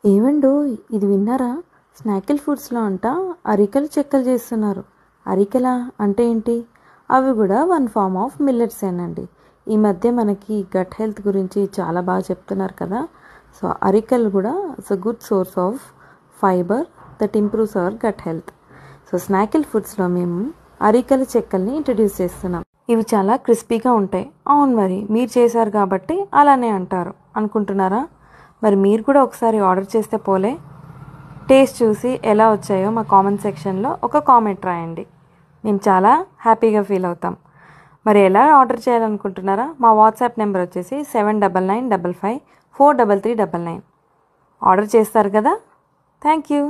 ఏమండో ఇది విన్నారా? స్నాకిల్ ఫుడ్స్లో అంట అరికలు చెక్కలు చేస్తున్నారు. అరికెల అంటే ఏంటి? అవి కూడా వన్ ఫార్మ్ ఆఫ్ మిల్లెట్సేనండి. ఈ మధ్య మనకి గట్ హెల్త్ గురించి చాలా బాగా చెప్తున్నారు కదా. సో అరికలు కూడా it's a good source of fibre that improves our gut health. So snackable ఫుడ్స్లో మేము అరికల చెక్కల్ని ఇంట్రడ్యూస్ చేస్తున్నాం. ఇవి చాలా క్రిస్పీగా ఉంటాయి. అవును, మరి మీరు చేశారు కాబట్టి అలానే అంటారు అనుకుంటున్నారా? మరి మీరు కూడా ఒకసారి ఆర్డర్ చేస్తే పోలే. టేస్ట్ చూసి ఎలా వచ్చాయో మా కామెంట్ సెక్షన్లో ఒక కామెంట్ రాయండి. మేము చాలా హ్యాపీగా ఫీల్ అవుతాం. మరి ఎలా ఆర్డర్ చేయాలనుకుంటున్నారా? మా వాట్సాప్ నెంబర్ వచ్చేసి 7995543399. ఆర్డర్ చేస్తారు కదా. Thank you.